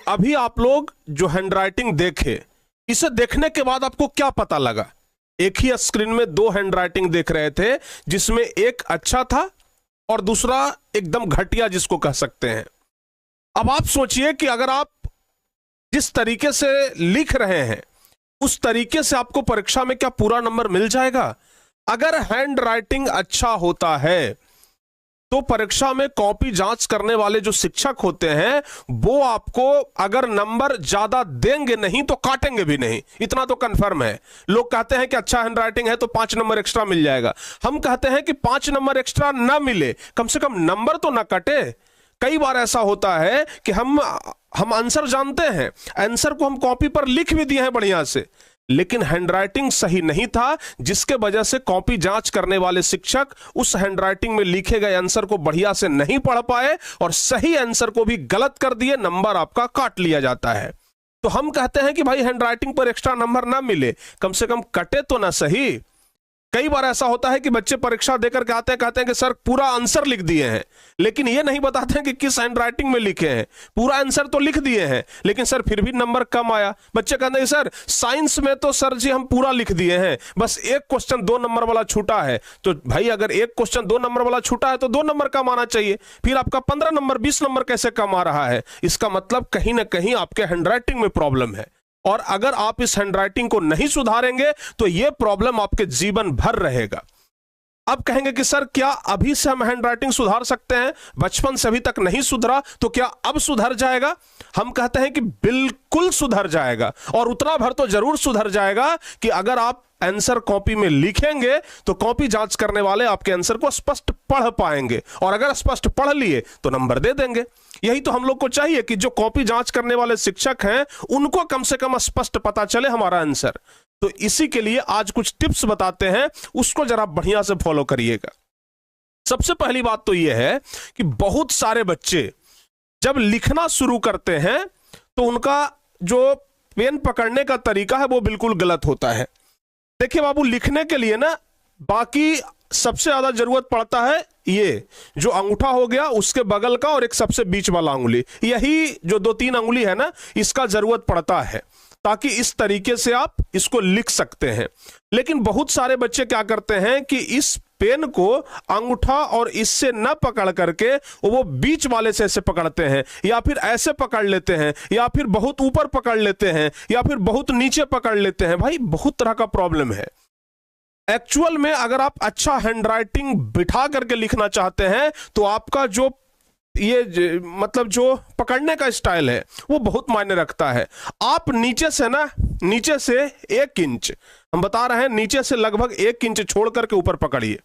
अभी आप लोग जो हैंडराइटिंग देखे, इसे देखने के बाद आपको क्या पता लगा? एक ही स्क्रीन में दो हैंडराइटिंग देख रहे थे, जिसमें एक अच्छा था और दूसरा एकदम घटिया जिसको कह सकते हैं। अब आप सोचिए कि अगर आप जिस तरीके से लिख रहे हैं उस तरीके से आपको परीक्षा में क्या पूरा नंबर मिल जाएगा? अगर हैंडराइटिंग अच्छा होता है तो परीक्षा में कॉपी जांच करने वाले जो शिक्षक होते हैं वो आपको अगर नंबर ज्यादा देंगे नहीं तो काटेंगे भी नहीं, इतना तो कंफर्म है। लोग कहते हैं कि अच्छा हैंडराइटिंग है तो 5 नंबर एक्स्ट्रा मिल जाएगा। हम कहते हैं कि 5 नंबर एक्स्ट्रा ना मिले, कम से कम नंबर तो ना कटे। कई बार ऐसा होता है कि हम आंसर जानते हैं, आंसर को हम कॉपी पर लिख भी दिए हैं बढ़िया से, लेकिन हैंडराइटिंग सही नहीं था, जिसके वजह से कॉपी जांच करने वाले शिक्षक उस हैंडराइटिंग में लिखे गए आंसर को बढ़िया से नहीं पढ़ पाए और सही आंसर को भी गलत कर दिए, नंबर आपका काट लिया जाता है। तो हम कहते हैं कि भाई हैंडराइटिंग पर एक्स्ट्रा नंबर ना मिले, कम से कम कटे तो ना सही। कई बार ऐसा होता है कि बच्चे परीक्षा देकर के आते हैं, कहते हैं कि सर पूरा आंसर लिख दिए हैं, लेकिन ये नहीं बताते हैं कि किस हैंडराइटिंग में लिखे हैं। पूरा आंसर तो लिख दिए हैं लेकिन सर फिर भी नंबर कम आया। बच्चे कहते हैं सर साइंस में तो सर जी हम पूरा लिख दिए हैं, बस एक क्वेश्चन 2 नंबर वाला छूटा है। तो भाई अगर एक क्वेश्चन 2 नंबर वाला छूटा है तो 2 नंबर कम आना चाहिए, फिर आपका 15 नंबर 20 नंबर कैसे कम आ रहा है? इसका मतलब कहीं ना कहीं आपके हैंडराइटिंग में प्रॉब्लम है, और अगर आप इस हैंडराइटिंग को नहीं सुधारेंगे तो यह प्रॉब्लम आपके जीवन भर रहेगा। अब कहेंगे कि सर क्या अभी से हम हैंडराइटिंग सुधार सकते हैं? बचपन से अभी तक नहीं सुधरा तो क्या अब सुधर जाएगा? हम कहते हैं कि बिल्कुल सुधर जाएगा, और उतना भर तो जरूर सुधर जाएगा कि अगर आप आंसर कॉपी में लिखेंगे तो कॉपी जांच करने वाले आपके आंसर को स्पष्ट पढ़ पाएंगे, और अगर स्पष्ट पढ़ लिए तो नंबर दे देंगे। यही तो हम लोग को चाहिए कि जो कॉपी जांच करने वाले शिक्षक हैं उनको कम से कम स्पष्ट पता चले हमारा आंसर। तो इसी के लिए आज कुछ टिप्स बताते हैं, उसको जरा बढ़िया से फॉलो करिएगा। सबसे पहली बात तो यह है कि बहुत सारे बच्चे जब लिखना शुरू करते हैं तो उनका जो पेन पकड़ने का तरीका है वो बिल्कुल गलत होता है। देखिए बाबू, लिखने के लिए ना बाकी सबसे ज्यादा जरूरत पड़ता है ये जो अंगूठा हो गया, उसके बगल का, और एक सबसे बीच वाला अंगुली, यही जो 2-3 अंगुली है ना, इसका जरूरत पड़ता है ताकि इस तरीके से आप इसको लिख सकते हैं। लेकिन बहुत सारे बच्चे क्या करते हैं कि इस पेन को अंगूठा और इससे न पकड़ करके वो बीच वाले से ऐसे पकड़ते हैं, या फिर ऐसे पकड़ लेते हैं, या फिर बहुत ऊपर पकड़ लेते हैं, या फिर बहुत नीचे पकड़ लेते हैं। भाई बहुत तरह का प्रॉब्लम है। एक्चुअल में अगर आप अच्छा हैंडराइटिंग बिठा करके लिखना चाहते हैं तो आपका जो ये मतलब जो पकड़ने का स्टाइल है वो बहुत मायने रखता है। आप नीचे से ना, नीचे से 1 इंच, हम बता रहे हैं नीचे से लगभग 1 इंच छोड़ करके ऊपर पकड़िए।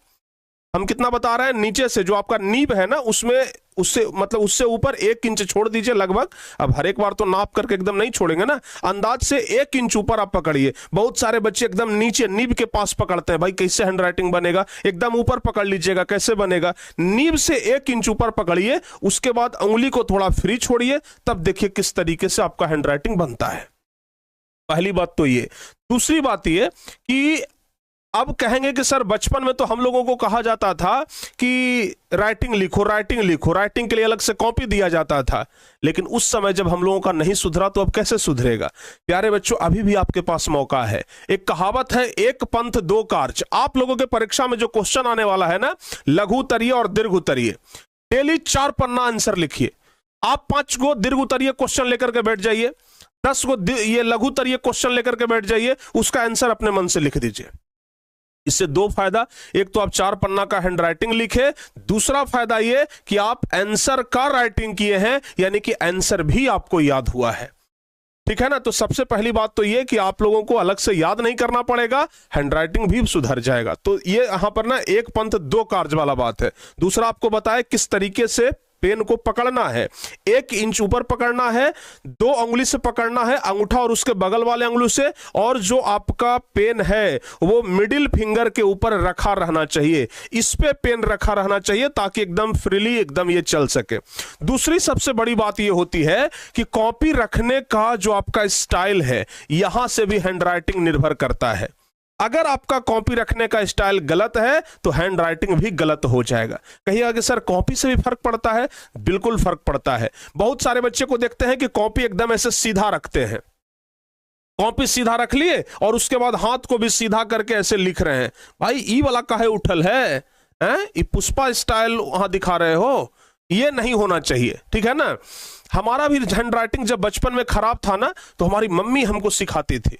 हम कितना बता रहे हैं? नीचे से जो आपका नीब है ना उसमें, उससे मतलब उससे ऊपर 1 इंच छोड़ दीजिए लगभग। अब हर एक बार तो नाप करके एकदम नहीं छोड़ेंगे ना, अंदाज से 1 इंच ऊपर आप पकड़िए। बहुत सारे बच्चे एकदम नीचे नीब के पास पकड़ते हैं। भाई कैसे हैंडराइटिंग बनेगा? एकदम ऊपर पकड़ लीजिएगा, कैसे बनेगा? नीब से 1 इंच ऊपर पकड़िए, उसके बाद उंगली को थोड़ा फ्री छोड़िए, तब देखिए किस तरीके से आपका हैंडराइटिंग बनता है। पहली बात तो ये। दूसरी बात ये कि अब कहेंगे कि सर बचपन में तो हम लोगों को कहा जाता था कि राइटिंग लिखो, राइटिंग लिखो, राइटिंग के लिए अलग से कॉपी दिया जाता था, लेकिन उस समय जब हम लोगों का नहीं सुधरा तो अब कैसे सुधरेगा? प्यारे बच्चों, अभी भी आपके पास मौका है। एक कहावत है, 1 पंथ 2 कार्य। आप लोगों के परीक्षा में जो क्वेश्चन आने वाला है ना, लघु उत्तरीय और दीर्घ उत्तरीय, डेली 4 पन्ना आंसर लिखिए। आप 5 गो दीर्घ उत्तरीय क्वेश्चन लेकर के बैठ जाइए, 10 गो ये लघु उत्तरीय क्वेश्चन लेकर के बैठ जाइए, उसका आंसर अपने मन से लिख दीजिए। इससे 2 फायदा, एक तो आप 4 पन्ना का हैंडराइटिंग लिखे, दूसरा फायदा ये कि आप आंसर का राइटिंग किए हैं, यानी कि आंसर भी आपको याद हुआ है। ठीक है ना? तो सबसे पहली बात तो ये कि आप लोगों को अलग से याद नहीं करना पड़ेगा, हैंडराइटिंग भी सुधर जाएगा। तो ये यहां पर ना 1 पंथ 2 कार्य वाला बात है। दूसरा आपको बताया किस तरीके से पेन को पकड़ना है। 1 इंच ऊपर पकड़ना है, 2 अंगुली से पकड़ना है, अंगूठा और उसके बगल वाले अंगुली से, और जो आपका पेन है वो मिडिल फिंगर के ऊपर रखा रहना चाहिए। इस पे पेन रखा रहना चाहिए ताकि एकदम फ्रीली एकदम ये चल सके। दूसरी सबसे बड़ी बात ये होती है कि कॉपी रखने का जो आपका स्टाइल है, यहां से भी हैंडराइटिंग निर्भर करता है। अगर आपका कॉपी रखने का स्टाइल गलत है तो हैंड राइटिंग भी गलत हो जाएगा। कहिएगा कि सर कॉपी से भी फर्क पड़ता है? बिल्कुल फर्क पड़ता है। बहुत सारे बच्चे को देखते हैं कि कॉपी एकदम ऐसे सीधा रखते हैं, कॉपी सीधा रख लिए और उसके बाद हाथ को भी सीधा करके ऐसे लिख रहे हैं। भाई ई वाला काहे उठल है, ये पुष्पा स्टाइल वहां दिखा रहे हो, ये नहीं होना चाहिए, ठीक है ना। हमारा भी हैंड राइटिंग जब बचपन में खराब था ना, तो हमारी मम्मी हमको सिखाती थी,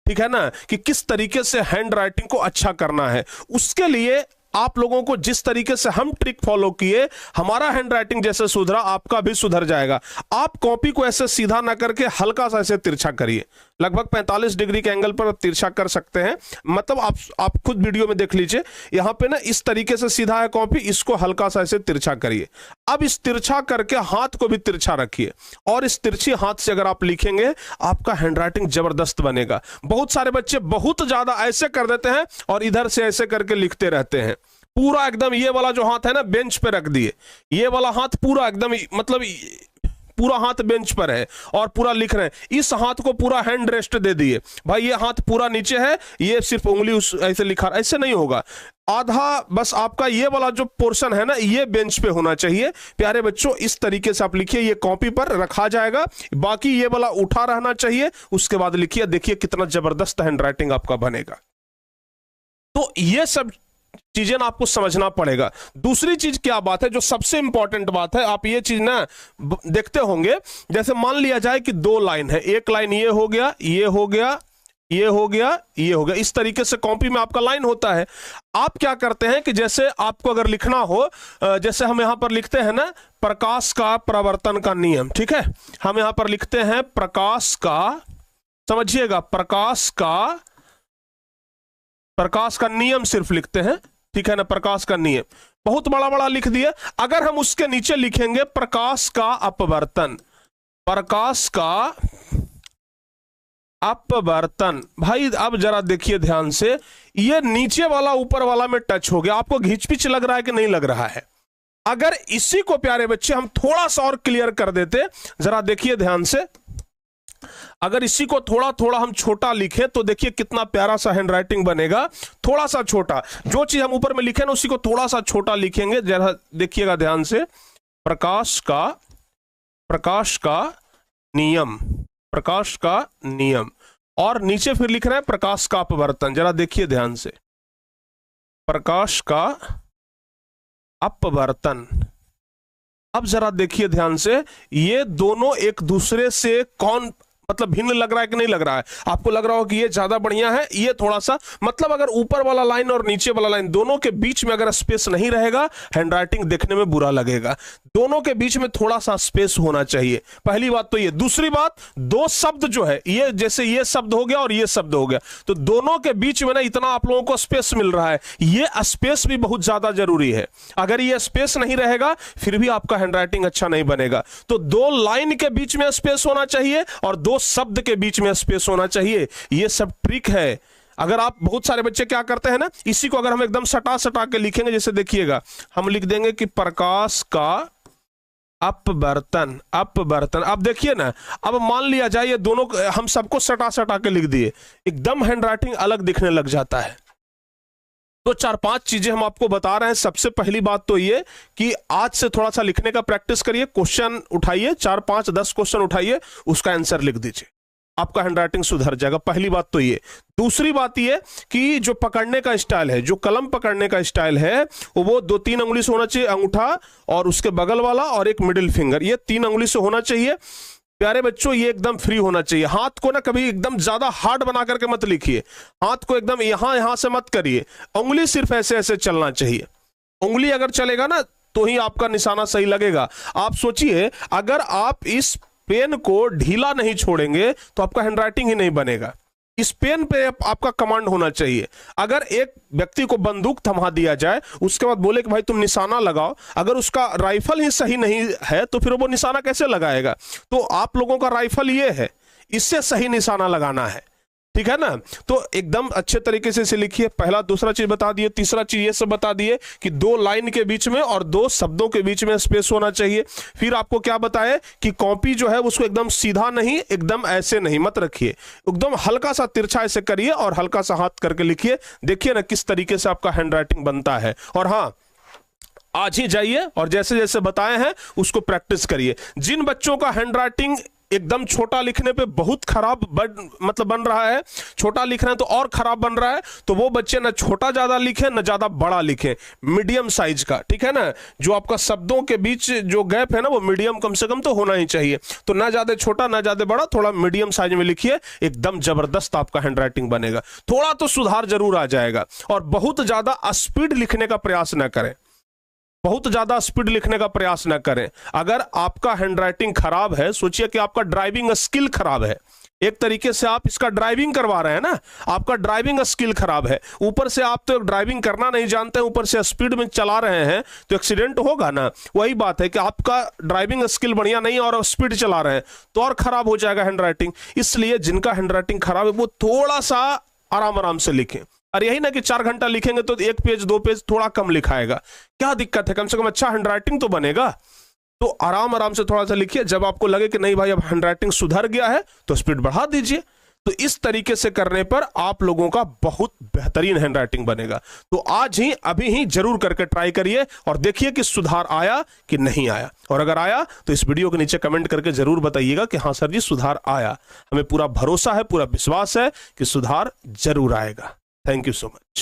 ठीक है ना, कि किस तरीके से हैंड राइटिंग को अच्छा करना है। उसके लिए आप लोगों को जिस तरीके से हम ट्रिक फॉलो किए, हमारा हैंड राइटिंग जैसे सुधरा, आपका भी सुधर जाएगा। आप कॉपी को ऐसे सीधा ना करके हल्का सा ऐसे तिरछा करिए, लगभग 45 डिग्री के एंगल पर तिरछा कर सकते हैं। मतलब आप खुद वीडियो में देख लीजिए, यहां पे ना इस तरीके से सीधा है कॉपी, इसको हल्का सा ऐसे तिरछा करिए। अब इस तिरछा करके हाथ को भी तिरछा रखिए और इस तिरछी हाथ से अगर आप लिखेंगे, आपका हैंड राइटिंग जबरदस्त बनेगा। बहुत सारे बच्चे बहुत ज्यादा ऐसे कर देते हैं और इधर से ऐसे करके लिखते रहते हैं। पूरा एकदम ये वाला जो हाथ है ना बेंच पे रख दिए, ये वाला हाथ पूरा एकदम मतलब पूरा हाथ बेंच पर है और पूरा लिख रहे हैं। इस हाथ को पूरा हैंड रेस्ट दे दिए, भाई ये हाथ पूरा नीचे है, ये सिर्फ उंगली उस ऐसे लिखा, ऐसे नहीं होगा। आधा बस आपका ये वाला जो पोर्शन है ना, ये बेंच पे होना चाहिए। प्यारे बच्चों, इस तरीके से आप लिखिए, ये कॉपी पर रखा जाएगा, बाकी ये वाला उठा रहना चाहिए। उसके बाद लिखिए, देखिए कितना जबरदस्त हैंड राइटिंग आपका बनेगा। तो ये सब चीजें ना आपको समझना पड़ेगा। दूसरी चीज क्या बात है, जो सबसे इंपॉर्टेंट बात है, आप ये चीज ना देखते होंगे, जैसे मान लिया जाए कि दो लाइन है, एक लाइन ये हो गया, ये हो गया, ये हो गया, ये हो गया, इस तरीके से कॉपी में आपका लाइन होता है। आप क्या करते हैं कि जैसे आपको अगर लिखना हो, जैसे हम यहां पर लिखते हैं ना प्रकाश का प्रवर्तन का नियम, ठीक है, हम यहां पर लिखते हैं प्रकाश का, समझिएगा, प्रकाश का नियम सिर्फ लिखते हैं, ठीक है ना, प्रकाश का नियम बहुत बड़ा बड़ा लिख दिए। अगर हम उसके नीचे लिखेंगे प्रकाश का अपवर्तन, प्रकाश का अपवर्तन, भाई अब जरा देखिए ध्यान से, ये नीचे वाला ऊपर वाला में टच हो गया। आपको घिच-पिच लग रहा है कि नहीं लग रहा है? अगर इसी को प्यारे बच्चे हम थोड़ा सा और क्लियर कर देते, जरा देखिए ध्यान से, अगर इसी को थोड़ा थोड़ा हम छोटा लिखें तो देखिए कितना प्यारा सा हैंड राइटिंग बनेगा। थोड़ा सा छोटा, जो चीज हम ऊपर में लिखे ना उसी को थोड़ा सा छोटा लिखेंगे, जरा देखिएगा ध्यान से, प्रकाश का नियम, प्रकाश का नियम, और नीचे फिर लिख रहे हैं प्रकाश का अपवर्तन। जरा देखिए ध्यान से, प्रकाश का अपवर्तन। अब जरा देखिए ध्यान से, ये दोनों एक दूसरे से कौन मतलब भिन्न लग रहा है कि नहीं लग रहा है? आपको लग रहा हो कि ये ज्यादा बढ़िया है, ये थोड़ा सा, मतलब अगर ऊपर वाला लाइन और नीचे वाला लाइन दोनों के बीच में अगर स्पेस नहीं रहेगा, हैंडराइटिंग देखने में बुरा लगेगा। दोनों के बीच में थोड़ा सा स्पेस होना चाहिए, पहली बात तो ये। दूसरी बात, दो शब्द जो है, ये जैसे ये शब्द हो गया और ये शब्द हो गया, तो दोनों के बीच में ना इतना आप लोगों को स्पेस मिल रहा है, ये स्पेस भी बहुत ज्यादा जरूरी है। अगर ये स्पेस नहीं रहेगा फिर भी आपका हैंडराइटिंग अच्छा नहीं बनेगा। तो दो लाइन के बीच में स्पेस होना चाहिए और दो शब्द के बीच में स्पेस होना चाहिए। ये सब ट्रिक है। अगर आप, बहुत सारे बच्चे क्या करते हैं ना, इसी को अगर हम एकदम सटा सटा के लिखेंगे, जैसे देखिएगा हम लिख देंगे कि प्रकाश का अपवर्तन, अपवर्तन। अब देखिए ना, अब मान लिया जाए ये दोनों हम सबको सटा सटा के लिख दिए, एकदम हैंडराइटिंग अलग दिखने लग जाता है। तो 4-5 चीजें हम आपको बता रहे हैं। सबसे पहली बात तो ये कि आज से थोड़ा सा लिखने का प्रैक्टिस करिए, क्वेश्चन उठाइए, 4-5-10 क्वेश्चन उठाइए, उसका आंसर लिख दीजिए, आपका हैंडराइटिंग सुधर जाएगा। पहली बात तो ये। दूसरी बात ये कि जो पकड़ने का स्टाइल है, जो कलम पकड़ने का स्टाइल है, वो 2-3 अंगुली से होना चाहिए, अंगूठा और उसके बगल वाला और एक मिडिल फिंगर, ये 3 अंगुली से होना चाहिए। प्यारे बच्चों, ये एकदम फ्री होना चाहिए। हाथ को ना कभी एकदम ज्यादा हार्ड बना करके मत लिखिए, हाथ को एकदम यहां से मत करिए, उंगली सिर्फ ऐसे ऐसे चलना चाहिए। उंगली अगर चलेगा ना तो ही आपका निशाना सही लगेगा। आप सोचिए, अगर आप इस पेन को ढीला नहीं छोड़ेंगे तो आपका हैंडराइटिंग ही नहीं बनेगा। इस पेन पे आपका कमांड होना चाहिए। अगर एक व्यक्ति को बंदूक थमा दिया जाए, उसके बाद बोले कि भाई तुम निशाना लगाओ, अगर उसका राइफल ही सही नहीं है तो फिर वो निशाना कैसे लगाएगा? तो आप लोगों का राइफल ये है, इससे सही निशाना लगाना है। ठीक है ना। तो एकदम अच्छे तरीके से इसे लिखिए। पहला दूसरा चीज बता दिए, तीसरा चीज ये सब बता दिए कि 2 लाइन के बीच में और 2 शब्दों के बीच में स्पेस होना चाहिए। फिर आपको क्या बताए कि कॉपी जो है उसको एकदम सीधा नहीं, एकदम ऐसे नहीं मत रखिए, एकदम हल्का सा तिरछा ऐसे करिए और हल्का सा हाथ करके लिखिए। देखिए ना किस तरीके से आपका हैंडराइटिंग बनता है। और हाँ, आज ही जाइए और जैसे जैसे बताए हैं उसको प्रैक्टिस करिए। जिन बच्चों का हैंडराइटिंग एकदम छोटा लिखने पे बहुत खराब बन रहा है, छोटा लिख रहे हैं तो और खराब बन रहा है, तो वो बच्चे ना छोटा ज्यादा लिखें ना ज्यादा बड़ा लिखें, मीडियम साइज का, ठीक है ना। जो आपका शब्दों के बीच जो गैप है ना वो मीडियम कम से कम तो होना ही चाहिए। तो ना ज्यादा छोटा ना ज्यादा बड़ा, थोड़ा मीडियम साइज में लिखिए, एकदम जबरदस्त आपका हैंडराइटिंग बनेगा। थोड़ा तो सुधार जरूर आ जाएगा। और बहुत ज्यादा स्पीड लिखने का प्रयास ना करें, बहुत ज्यादा स्पीड लिखने का प्रयास ना करें। अगर आपका हैंडराइटिंग खराब है, सोचिए कि आपका ड्राइविंग स्किल खराब है, एक तरीके से आप इसका ड्राइविंग करवा रहे हैं ना, आपका ड्राइविंग स्किल खराब है, ऊपर से आप तो ड्राइविंग करना नहीं जानते हैं, ऊपर से स्पीड में चला रहे हैं तो एक्सीडेंट होगा ना। वही बात है कि आपका ड्राइविंग स्किल बढ़िया नहीं और स्पीड चला रहे हैं तो और खराब हो जाएगा हैंडराइटिंग। इसलिए जिनका हैंडराइटिंग खराब है वो थोड़ा सा आराम आराम से लिखें। और यही ना कि 4 घंटा लिखेंगे तो 1 पेज 2 पेज थोड़ा कम लिखाएगा, क्या दिक्कत है, कम से कम अच्छा हैंडराइटिंग तो बनेगा। तो आराम आराम से थोड़ा सा लिखिए। जब आपको लगे कि नहीं भाई अब हैंडराइटिंग सुधर गया है तो स्पीड बढ़ा दीजिए। तो इस तरीके से करने पर आप लोगों का बहुत बेहतरीन हैंडराइटिंग बनेगा। तो आज ही अभी ही जरूर करके ट्राई करिए और देखिए कि सुधार आया कि नहीं आया। और अगर आया तो इस वीडियो के नीचे कमेंट करके जरूर बताइएगा कि हाँ सर जी सुधार आया। हमें पूरा भरोसा है, पूरा विश्वास है कि सुधार जरूर आएगा। Thank you so much.